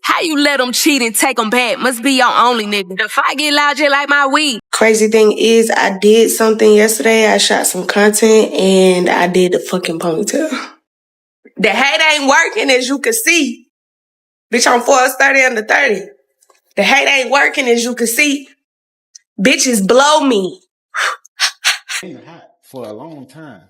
How you let them cheat and take them back? Must be your only nigga. The fight get loud just like my weed. Crazy thing is, I did something yesterday. I shot some content and I did the fucking ponytail. The hate ain't working, as you can see. Bitch, I'm 430 under 30. The hate ain't working, as you can see. Bitches blow me. Been hot for a long time.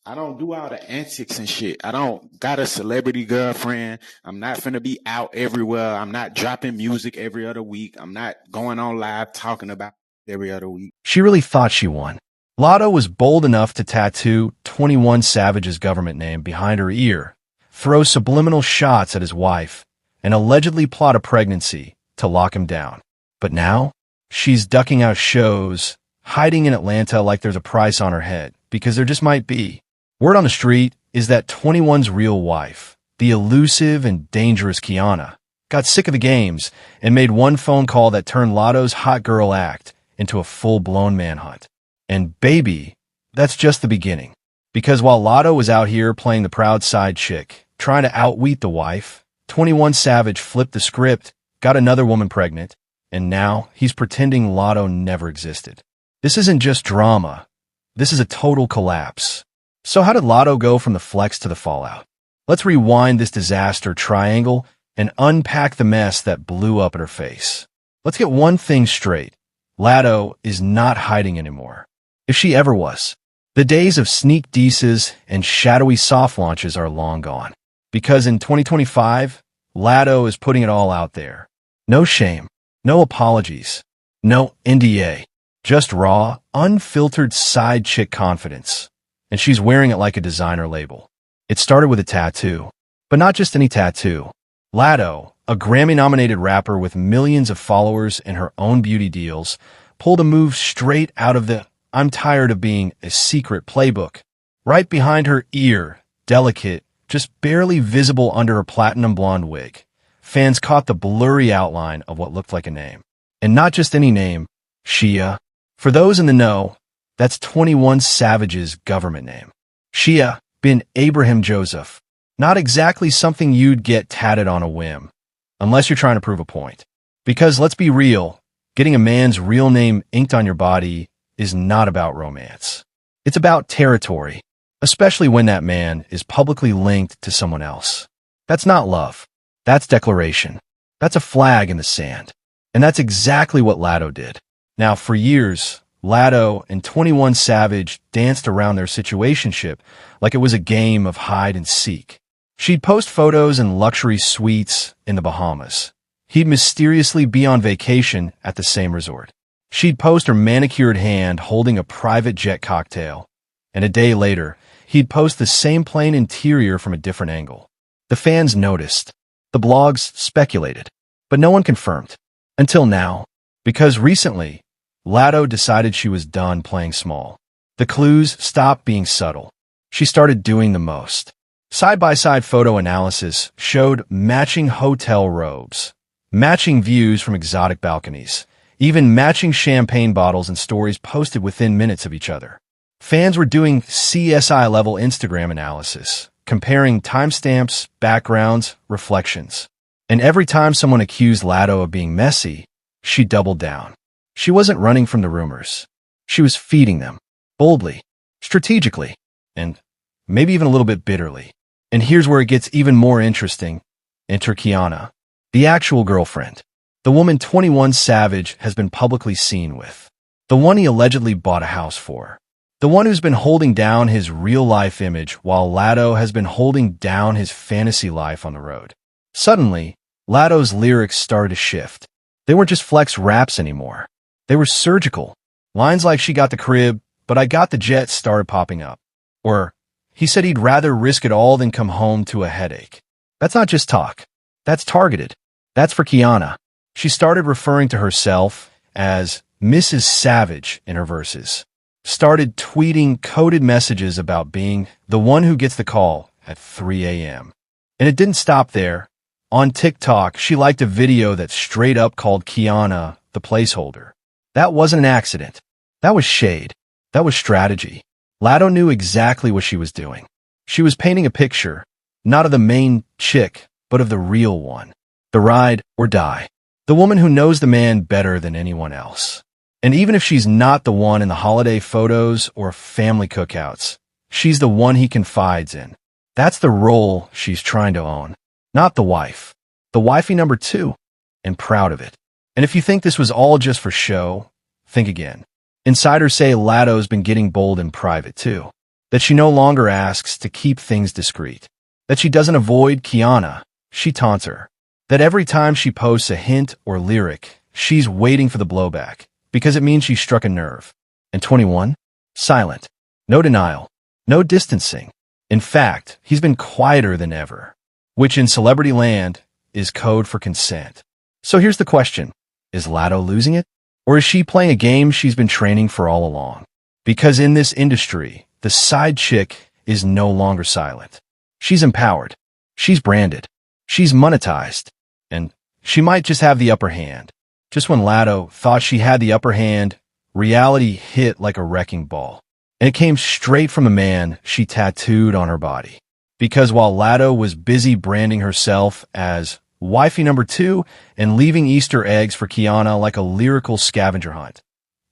I don't do all the antics and shit. I don't got a celebrity girlfriend. I'm not finna be out everywhere. I'm not dropping music every other week. I'm not going on live talking about every other week. She really thought she won. Lotto was bold enough to tattoo 21 Savage's government name behind her ear, throw subliminal shots at his wife, and allegedly plot a pregnancy to lock him down. But now, she's ducking out shows, hiding in Atlanta like there's a price on her head, because there just might be. Word on the street is that 21's real wife, the elusive and dangerous Kiana, got sick of the games and made one phone call that turned Lotto's hot girl act into a full-blown manhunt. And baby, that's just the beginning. Because while Lotto was out here playing the proud side chick, trying to outwit the wife, 21 Savage flipped the script, got another woman pregnant, and now he's pretending Lotto never existed. This isn't just drama. This is a total collapse. So how did Lotto go from the flex to the fallout? Let's rewind this disaster triangle and unpack the mess that blew up in her face. Let's get one thing straight. Latto is not hiding anymore. If she ever was. The days of sneak dices and shadowy soft launches are long gone. Because in 2025, Latto is putting it all out there. No shame, no apologies, no NDA. Just raw, unfiltered side chick confidence. And she's wearing it like a designer label. It started with a tattoo. But not just any tattoo. Latto, a Grammy-nominated rapper with millions of followers and her own beauty deals, pulled a move straight out of the "I'm tired of being a secret" playbook. Right behind her ear, delicate, just barely visible under her platinum blonde wig, fans caught the blurry outline of what looked like a name. And not just any name, Shia. For those in the know, that's 21 Savage's government name. Shia bin Abraham Joseph. Not exactly something you'd get tatted on a whim, unless you're trying to prove a point. Because let's be real, getting a man's real name inked on your body is not about romance. It's about territory, especially when that man is publicly linked to someone else. That's not love. That's declaration. That's a flag in the sand. And that's exactly what Latto did. Now, for years, Latto and 21 Savage danced around their situationship like it was a game of hide and seek. She'd post photos in luxury suites in the Bahamas. He'd mysteriously be on vacation at the same resort. She'd post her manicured hand holding a private jet cocktail. And a day later, he'd post the same plain interior from a different angle. The fans noticed. The blogs speculated. But no one confirmed. Until now. Because recently, Latto decided she was done playing small. The clues stopped being subtle. She started doing the most. Side-by-side photo analysis showed matching hotel robes, matching views from exotic balconies, even matching champagne bottles and stories posted within minutes of each other. Fans were doing CSI-level Instagram analysis, comparing timestamps, backgrounds, reflections. And every time someone accused Latto of being messy, she doubled down. She wasn't running from the rumors. She was feeding them, boldly, strategically, and maybe even a little bit bitterly. And here's where it gets even more interesting. Enter Kiana, the actual girlfriend. The woman 21 Savage has been publicly seen with. The one he allegedly bought a house for. The one who's been holding down his real-life image while Latto has been holding down his fantasy life on the road. Suddenly, Latto's lyrics started to shift. They weren't just flex raps anymore. They were surgical. Lines like "she got the crib, but I got the jet" started popping up. Or, "he said he'd rather risk it all than come home to a headache." That's not just talk. That's targeted. That's for Kiana. She started referring to herself as Mrs. Savage in her verses. Started tweeting coded messages about being the one who gets the call at 3 a.m. And it didn't stop there. On TikTok, she liked a video that straight up called Kiana the placeholder. That wasn't an accident. That was shade. That was strategy. Latto knew exactly what she was doing. She was painting a picture, not of the main chick, but of the real one. The ride or die. The woman who knows the man better than anyone else. And even if she's not the one in the holiday photos or family cookouts, she's the one he confides in. That's the role she's trying to own, not the wife. The wifey number 2, and proud of it. And if you think this was all just for show, think again. Insiders say Latto's been getting bold in private too. That she no longer asks to keep things discreet. That she doesn't avoid Kiana, she taunts her. That every time she posts a hint or lyric, she's waiting for the blowback, because it means she struck a nerve. And 21? Silent. No denial. No distancing. In fact, he's been quieter than ever, which in celebrity land is code for consent. So here's the question. Is Latto losing it? Or is she playing a game she's been training for all along? Because in this industry, the side chick is no longer silent. She's empowered. She's branded. She's monetized. And she might just have the upper hand. Just when Latto thought she had the upper hand, reality hit like a wrecking ball. And it came straight from a man she tattooed on her body. Because while Latto was busy branding herself as wifey number 2 and leaving Easter eggs for Kiana like a lyrical scavenger hunt,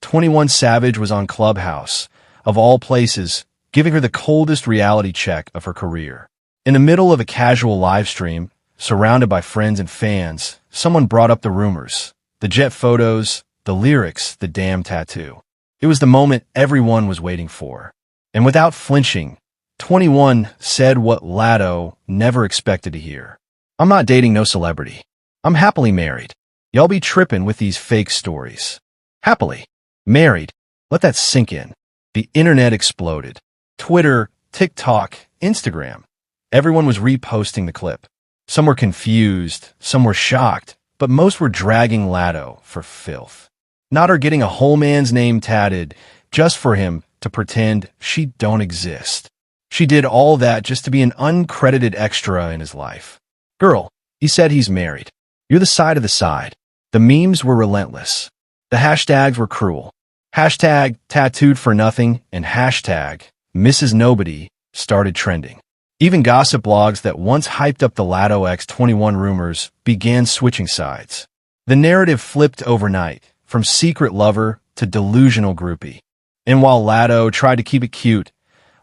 21 Savage was on Clubhouse, of all places, giving her the coldest reality check of her career. In the middle of a casual live stream, surrounded by friends and fans, someone brought up the rumors, the jet photos, the lyrics, the damn tattoo. It was the moment everyone was waiting for. And without flinching, 21 said what Latto never expected to hear. I'm not dating no celebrity. I'm happily married. Y'all be tripping with these fake stories. Happily married. Let that sink in. The internet exploded. Twitter, TikTok, Instagram. Everyone was reposting the clip. Some were confused, some were shocked, but most were dragging Latto for filth. Not her getting a whole man's name tatted just for him to pretend she don't exist. She did all that just to be an uncredited extra in his life. Girl, he said he's married. You're the side of the side. The memes were relentless. The hashtags were cruel. Hashtag tattooed for nothing and hashtag Mrs. Nobody started trending. Even gossip blogs that once hyped up the Latto X21 rumors began switching sides. The narrative flipped overnight, from secret lover to delusional groupie. And while Latto tried to keep it cute,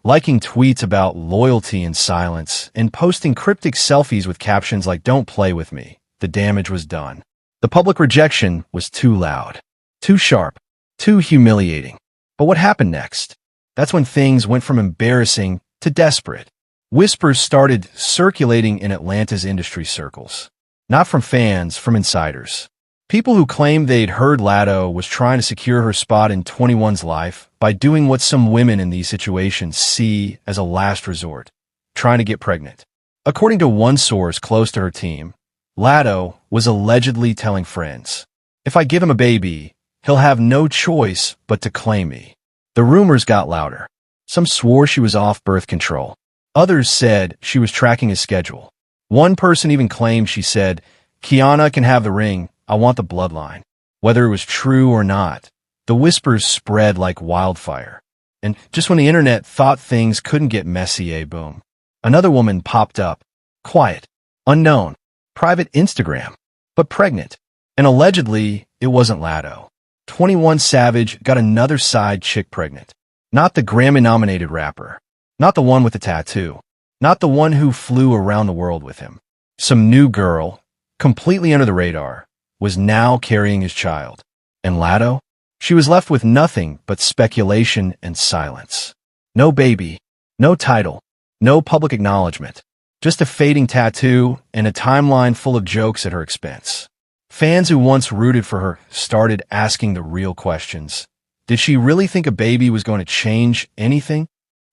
liking tweets about loyalty in silence and posting cryptic selfies with captions like "Don't play with me," the damage was done. The public rejection was too loud, too sharp, too humiliating. But what happened next? That's when things went from embarrassing to desperate. Whispers started circulating in Atlanta's industry circles. Not from fans, from insiders. People who claimed they'd heard Latto was trying to secure her spot in 21's life by doing what some women in these situations see as a last resort, trying to get pregnant. According to one source close to her team, Latto was allegedly telling friends, "If I give him a baby, he'll have no choice but to claim me." The rumors got louder. Some swore she was off birth control. Others said she was tracking his schedule. One person even claimed she said, "Kiana can have the ring, I want the bloodline." Whether it was true or not, the whispers spread like wildfire. And just when the internet thought things couldn't get messy, boom. Another woman popped up. Quiet. Unknown. Private Instagram. But pregnant. And allegedly, it wasn't Latto. 21 Savage got another side chick pregnant. Not the Grammy-nominated rapper. Not the one with the tattoo. Not the one who flew around the world with him. Some new girl, completely under the radar, was now carrying his child. And Latto? She was left with nothing but speculation and silence. No baby, no title, no public acknowledgement. Just a fading tattoo and a timeline full of jokes at her expense. Fans who once rooted for her started asking the real questions. Did she really think a baby was going to change anything?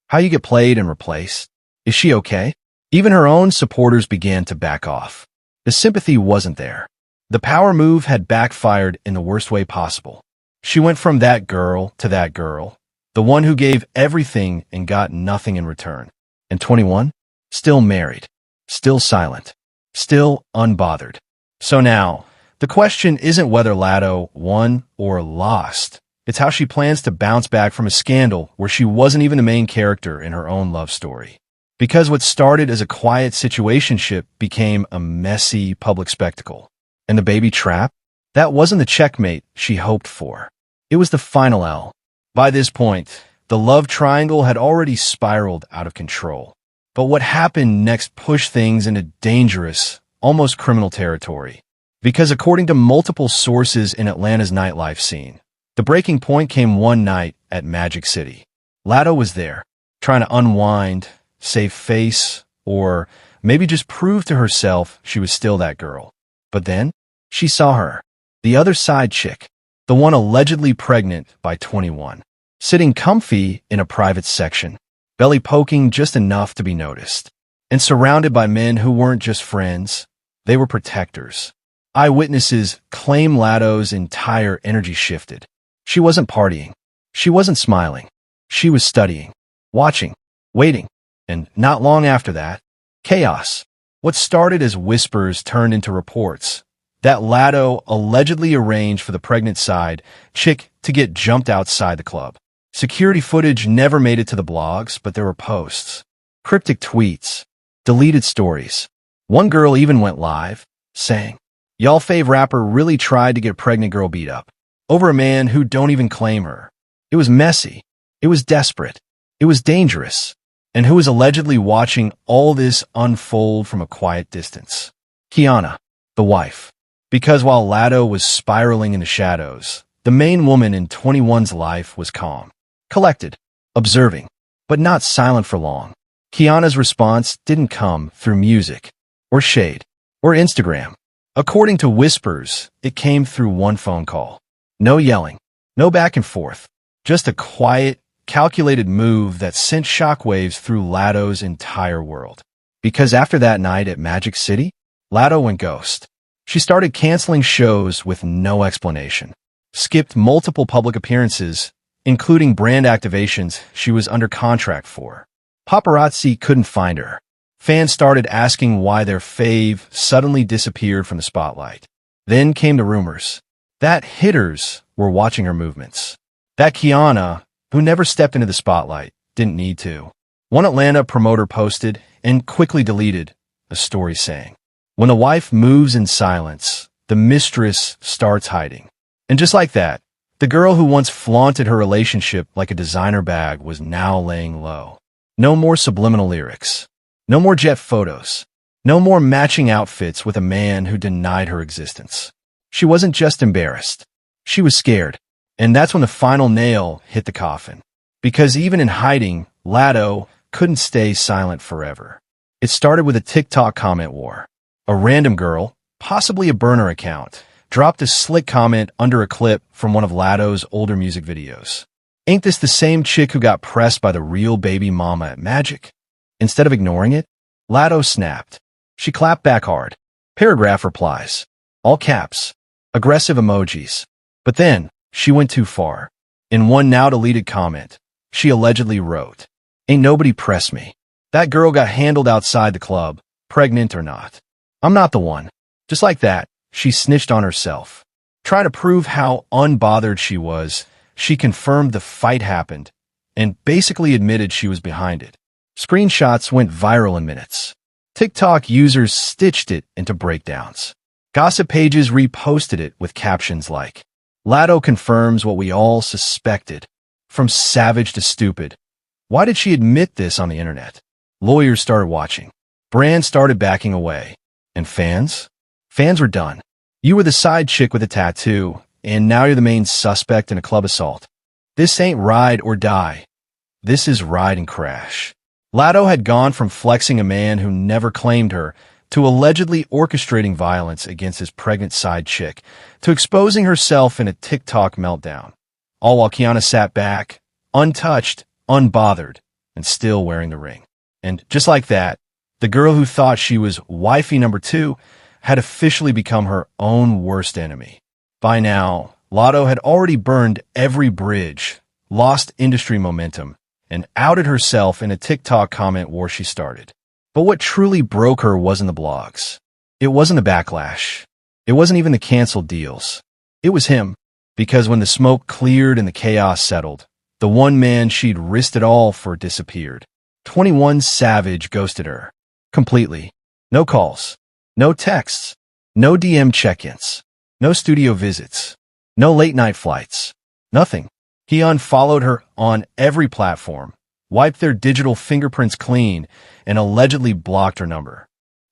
How you get played and replaced? Is she okay? Even her own supporters began to back off. The sympathy wasn't there. The power move had backfired in the worst way possible. She went from that girl to that girl, the one who gave everything and got nothing in return. And 21? Still married. Still silent. Still unbothered. So now, the question isn't whether Latto won or lost. It's how she plans to bounce back from a scandal where she wasn't even the main character in her own love story. Because what started as a quiet situationship became a messy public spectacle. And the baby trap? That wasn't the checkmate she hoped for. It was the final L. By this point, the love triangle had already spiraled out of control. But what happened next pushed things into dangerous, almost criminal territory. Because according to multiple sources in Atlanta's nightlife scene, the breaking point came one night at Magic City. Latto was there, trying to unwind, save face, or maybe just prove to herself she was still that girl. But then, she saw her, the other side chick, the one allegedly pregnant by 21, sitting comfy in a private section, belly poking just enough to be noticed, and surrounded by men who weren't just friends, they were protectors. Eyewitnesses claim Latto's entire energy shifted. She wasn't partying. She wasn't smiling. She was studying, watching, waiting, and not long after that, chaos. What started as whispers turned into reports that Latto allegedly arranged for the pregnant side chick to get jumped outside the club. Security footage never made it to the blogs, but there were posts, cryptic tweets, deleted stories. One girl even went live, saying, "Y'all fave rapper really tried to get a pregnant girl beat up over a man who don't even claim her." It was messy. It was desperate. It was dangerous. And who was allegedly watching all this unfold from a quiet distance? Kiana, the wife. Because while Latto was spiraling in the shadows, the main woman in 21's life was calm, collected, observing, but not silent for long. Kiana's response didn't come through music, or shade, or Instagram. According to whispers, it came through one phone call. No yelling, no back and forth, just a quiet, calculated move that sent shockwaves through Latto's entire world. Because after that night at Magic City, Latto went ghost. She started canceling shows with no explanation, skipped multiple public appearances, including brand activations she was under contract for. Paparazzi couldn't find her. Fans started asking why their fave suddenly disappeared from the spotlight. Then came the rumors that hitters were watching her movements, that Kiana, who never stepped into the spotlight, didn't need to. One Atlanta promoter posted and quickly deleted a story saying, "When the wife moves in silence, the mistress starts hiding." And just like that, the girl who once flaunted her relationship like a designer bag was now laying low. No more subliminal lyrics. No more jet photos. No more matching outfits with a man who denied her existence. She wasn't just embarrassed. She was scared. And that's when the final nail hit the coffin. Because even in hiding, Latto couldn't stay silent forever. It started with a TikTok comment war. A random girl, possibly a burner account, dropped a slick comment under a clip from one of Latto's older music videos. "Ain't this the same chick who got pressed by the real baby mama at Magic?" Instead of ignoring it, Latto snapped. She clapped back hard. Paragraph replies. All caps. Aggressive emojis. But then, she went too far. In one now-deleted comment, she allegedly wrote, "Ain't nobody pressed me. That girl got handled outside the club, pregnant or not. I'm not the one." Just like that, she snitched on herself. Trying to prove how unbothered she was, she confirmed the fight happened and basically admitted she was behind it. Screenshots went viral in minutes. TikTok users stitched it into breakdowns. Gossip pages reposted it with captions like, "Latto confirms what we all suspected. From savage to stupid. Why did she admit this on the internet?" Lawyers started watching. Brands started backing away. And fans? Fans were done. You were the side chick with a tattoo, and now you're the main suspect in a club assault. This ain't ride or die. This is ride and crash. Latto had gone from flexing a man who never claimed her to allegedly orchestrating violence against his pregnant side chick, to exposing herself in a TikTok meltdown, all while Kiana sat back, untouched, unbothered, and still wearing the ring. And just like that, the girl who thought she was wifey number 2 had officially become her own worst enemy. By now, Latto had already burned every bridge, lost industry momentum, and outed herself in a TikTok comment war she started. But what truly broke her wasn't the blogs. It wasn't the backlash. It wasn't even the canceled deals. It was him. Because when the smoke cleared and the chaos settled, the one man she'd risked it all for disappeared. 21 Savage ghosted her. Completely. No calls. No texts. No DM check-ins. No studio visits. No late-night flights. Nothing. He unfollowed her on every platform, wiped their digital fingerprints clean, and allegedly blocked her number.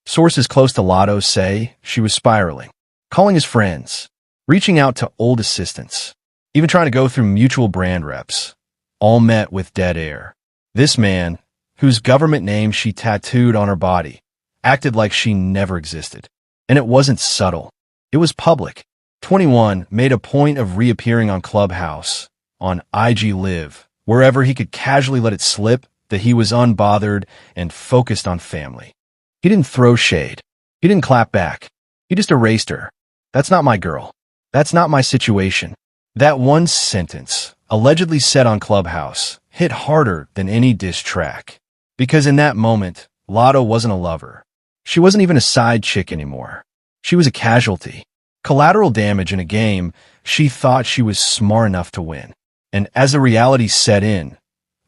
Sources close to Lotto say she was spiraling, calling his friends, reaching out to old assistants, even trying to go through mutual brand reps, all met with dead air. This man, whose government name she tattooed on her body, acted like she never existed. And it wasn't subtle. It was public. 21 made a point of reappearing on Clubhouse, on IG Live, wherever he could casually let it slip that he was unbothered and focused on family. He didn't throw shade. He didn't clap back. He just erased her. That's not my girl. That's not my situation. That one sentence, allegedly said on Clubhouse, hit harder than any diss track. Because in that moment, Lotto wasn't a lover. She wasn't even a side chick anymore. She was a casualty. Collateral damage in a game she thought she was smart enough to win. And as the reality set in,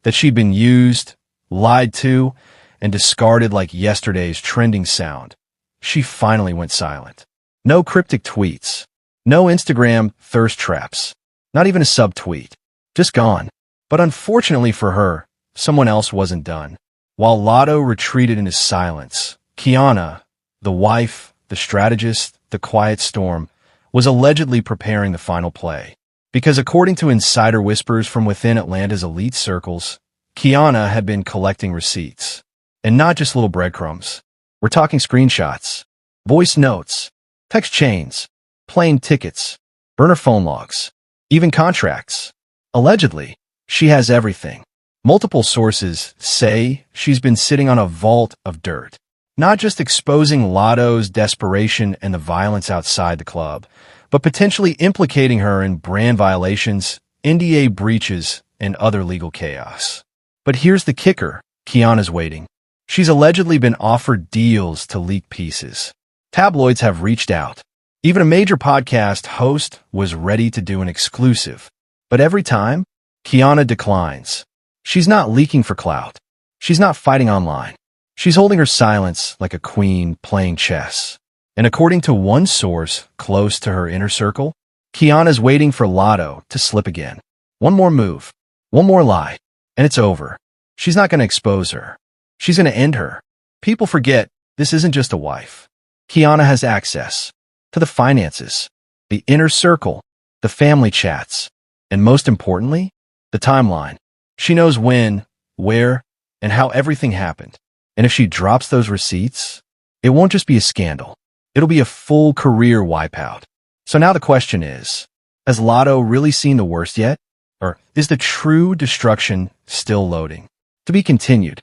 that she'd been used, lied to, and discarded like yesterday's trending sound, she finally went silent. No cryptic tweets. No Instagram thirst traps. Not even a subtweet. Just gone. But unfortunately for her, someone else wasn't done. While Lotto retreated into silence, Kiana, the wife, the strategist, the quiet storm, was allegedly preparing the final play. Because according to insider whispers from within Atlanta's elite circles, Kiana had been collecting receipts. And not just little breadcrumbs. We're talking screenshots, voice notes, text chains, plane tickets, burner phone logs, even contracts. Allegedly, she has everything. Multiple sources say she's been sitting on a vault of dirt, not just exposing Lotto's desperation and the violence outside the club, but potentially implicating her in brand violations, NDA breaches, and other legal chaos. But here's the kicker. Kiana's waiting. She's allegedly been offered deals to leak pieces. Tabloids have reached out. Even a major podcast host was ready to do an exclusive. But every time, Kiana declines. She's not leaking for clout. She's not fighting online. She's holding her silence like a queen playing chess. And according to one source close to her inner circle, Kiana's waiting for Lotto to slip again. One more move, one more lie, and it's over. She's not going to expose her. She's going to end her. People forget this isn't just a wife. Kiana has access to the finances, the inner circle, the family chats, and most importantly, the timeline. She knows when, where, and how everything happened. And if she drops those receipts, it won't just be a scandal. It'll be a full career wipeout. So now the question is, has Lotto really seen the worst yet? Or is the true destruction still loading? To be continued.